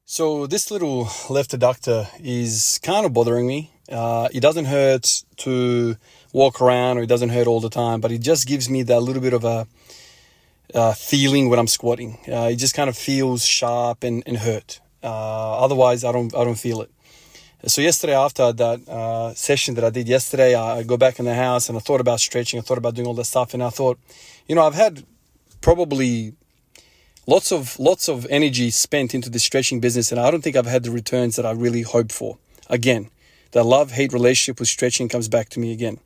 So this little left adductor is kind of bothering me. It doesn't hurt to walk around, or it doesn't hurt all the time, but it just gives me that little bit of a feeling when I'm squatting. It just kind of feels sharp and hurt. Otherwise, I don't feel it. So yesterday, after that session that I did yesterday, I go back in the house and I thought about stretching. I thought about doing all that stuff, and I thought, I've had probably lots of energy spent into the stretching business, and I don't think I've had the returns that I really hoped for. Again, the love-hate relationship with stretching comes back to me again.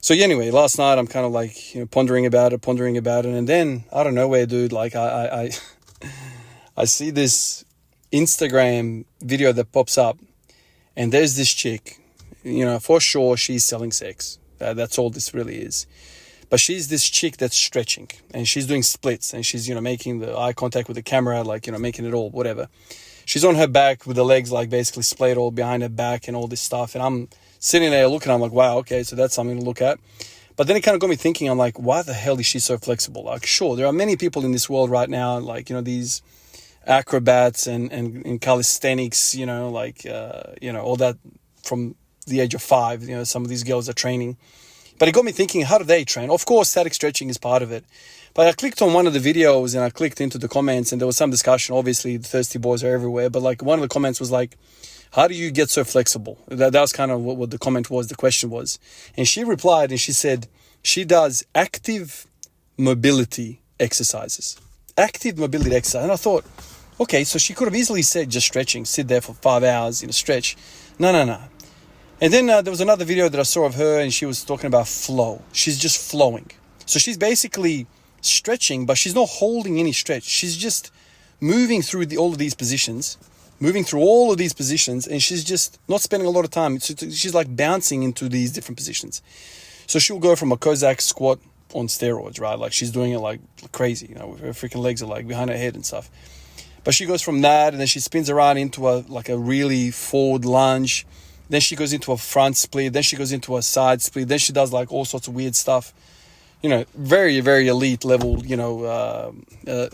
So anyway, last night I'm kind of like pondering about it, and then out of nowhere, dude, like I see this Instagram video that pops up, and there's this chick, for sure she's selling sex. That's all this really is. But she's this chick that's stretching, and she's doing splits, and she's, making the eye contact with the camera, like, making it all, whatever. She's on her back with the legs, like, basically splayed all behind her back and all this stuff. And I'm sitting there looking, I'm like, wow, okay, so that's something to look at. But then it kind of got me thinking, I'm like, why the hell is she so flexible? Like, sure, there are many people in this world right now, like, these acrobats and calisthenics, all that from the age of 5, some of these girls are training. But it got me thinking, how do they train? Of course, static stretching is part of it. But I clicked on one of the videos and I clicked into the comments, and there was some discussion. Obviously, the thirsty boys are everywhere. But like one of the comments was like, how do you get so flexible? That was kind of what the comment was, the question was. And she replied and she said she does active mobility exercises. Active mobility exercise. And I thought, okay, so she could have easily said just stretching, sit there for 5 hours in a stretch. No. And then there was another video that I saw of her, and she was talking about flow. She's just flowing. So she's basically stretching, but she's not holding any stretch. She's just moving through all of these positions, and she's just not spending a lot of time. She's like bouncing into these different positions. So she'll go from a Cossack squat on steroids, right? Like she's doing it like crazy, with her freaking legs are like behind her head and stuff. But she goes from that, and then she spins around into a really forward lunge. Then she goes into a front split. Then she goes into a side split. Then she does like all sorts of weird stuff. Very, very elite level,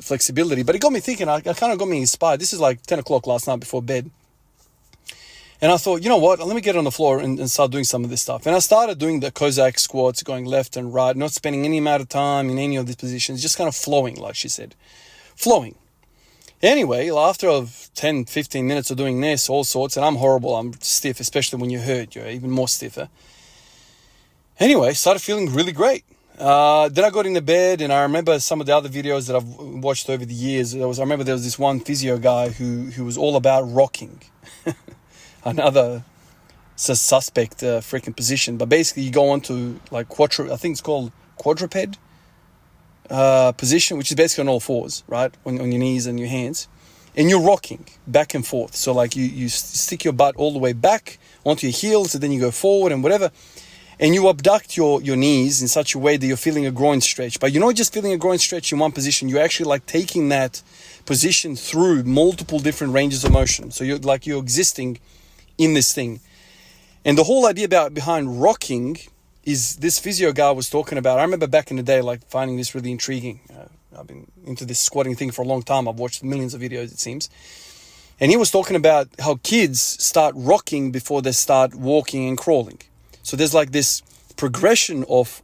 flexibility. But it got me thinking, I kind of got me inspired. This is like 10 o'clock last night before bed. And I thought, you know what? Let me get on the floor and start doing some of this stuff. And I started doing the Cossack squats, going left and right, not spending any amount of time in any of these positions, just kind of flowing, like she said. Flowing. Anyway, after 10, 15 minutes of doing this, all sorts, and I'm horrible, I'm stiff, especially when you're hurt, you're even more stiffer. Anyway, started feeling really great. Then I got into bed, and I remember some of the other videos that I've watched over the years. I remember there was this one physio guy who was all about rocking. Another suspect freaking position. But basically, you go on to like I think it's called quadruped position, which is basically on all fours, right? On your knees and your hands. And you're rocking back and forth. So like you stick your butt all the way back onto your heels, and then you go forward and whatever. And you abduct your knees in such a way that you're feeling a groin stretch. But you're not just feeling a groin stretch in one position. You're actually like taking that position through multiple different ranges of motion. So you're existing in this thing. And the whole idea behind rocking is this physio guy was talking about. I remember back in the day, like finding this really intriguing. I've been into this squatting thing for a long time. I've watched millions of videos, it seems. And he was talking about how kids start rocking before they start walking and crawling. So there's like this progression of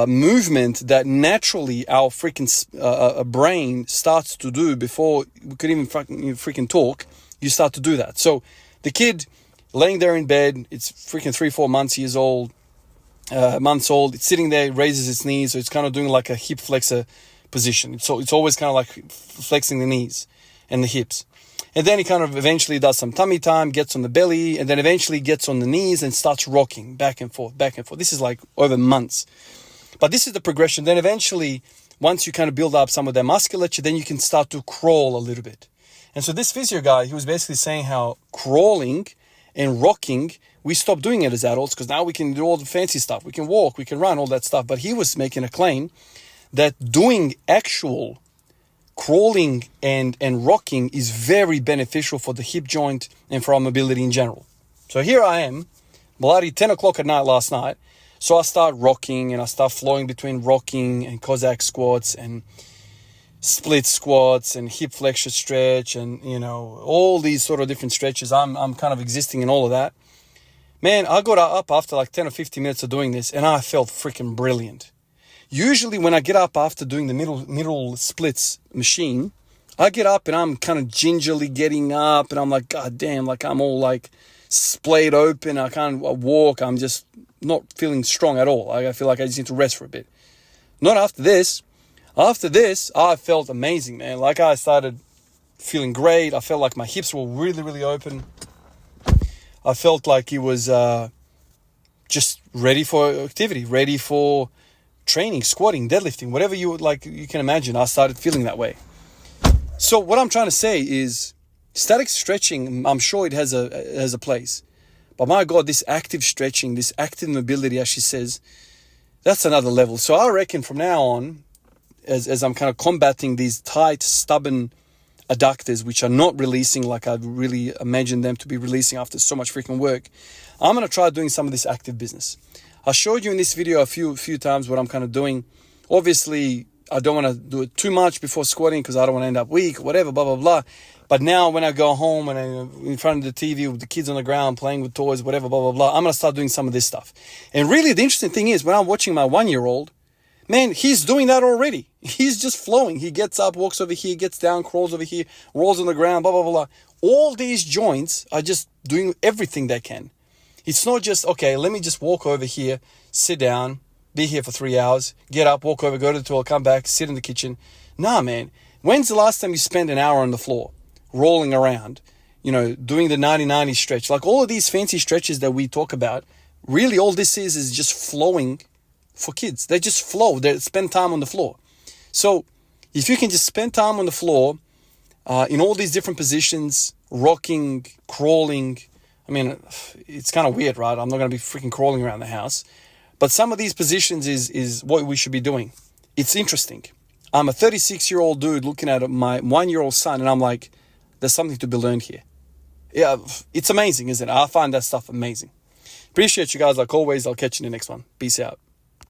movement that naturally our freaking brain starts to do before we could even freaking talk. You start to do that. So the kid laying there in bed, it's freaking 3-4 months old. It's sitting there, raises its knees, so it's kind of doing like a hip flexor position. So it's always kind of like flexing the knees and the hips. And then he kind of eventually does some tummy time, gets on the belly, and then eventually gets on the knees and starts rocking back and forth. This is like over months. But this is the progression. Then eventually, once you kind of build up some of that musculature, then you can start to crawl a little bit. And so this physio guy, he was basically saying how crawling and rocking, we stopped doing it as adults because now we can do all the fancy stuff. We can walk, we can run, all that stuff. But he was making a claim that doing actual crawling and rocking is very beneficial for the hip joint and for our mobility in general. So here I am, bloody 10 o'clock at night last night. So I start rocking and I start flowing between rocking and Cossack squats and split squats and hip flexor stretch and, you know, all these sort of different stretches. I'm kind of existing in all of that. Man, I got up after like 10 or 15 minutes of doing this and I felt freaking brilliant. Usually when I get up after doing the middle splits machine, I get up and I'm kind of gingerly getting up and I'm like, God damn, like I'm all like splayed open. I can't walk. I'm just not feeling strong at all. I feel like I just need to rest for a bit. Not after this. After this, I felt amazing, man. Like I started feeling great. I felt like my hips were really, really open. I felt like it was just ready for activity, ready for training, squatting, deadlifting, whatever you can imagine. I started feeling that way. So what I'm trying to say is static stretching, I'm sure it has a place. But my God, this active stretching, this active mobility, as she says, that's another level. So I reckon from now on, as I'm kind of combating these tight, stubborn adductors, which are not releasing like I really imagined them to be releasing after so much freaking work, I'm going to try doing some of this active business. I showed you in this video a few times what I'm kind of doing. Obviously, I don't want to do it too much before squatting because I don't want to end up weak, whatever, blah, blah, blah. But now when I go home and I'm in front of the TV with the kids on the ground playing with toys, whatever, blah, blah, blah, I'm going to start doing some of this stuff. And really the interesting thing is when I'm watching my 1-year-old, man, he's doing that already. He's just flowing. He gets up, walks over here, gets down, crawls over here, rolls on the ground, blah, blah, blah, blah. All these joints are just doing everything they can. It's not just, okay, let me just walk over here, sit down, be here for 3 hours, get up, walk over, go to the toilet, come back, sit in the kitchen. Nah, man. When's the last time you spent an hour on the floor, rolling around, you know, doing the 90-90 stretch? Like all of these fancy stretches that we talk about, really all this is just flowing for kids. They just flow. They spend time on the floor. So if you can just spend time on the floor in all these different positions, rocking, crawling, I mean, it's kind of weird, right? I'm not going to be freaking crawling around the house. But some of these positions is what we should be doing. It's interesting. I'm a 36-year-old dude looking at my 1-year-old son, and I'm like, there's something to be learned here. Yeah, it's amazing, isn't it? I find that stuff amazing. Appreciate you guys like always. I'll catch you in the next one. Peace out.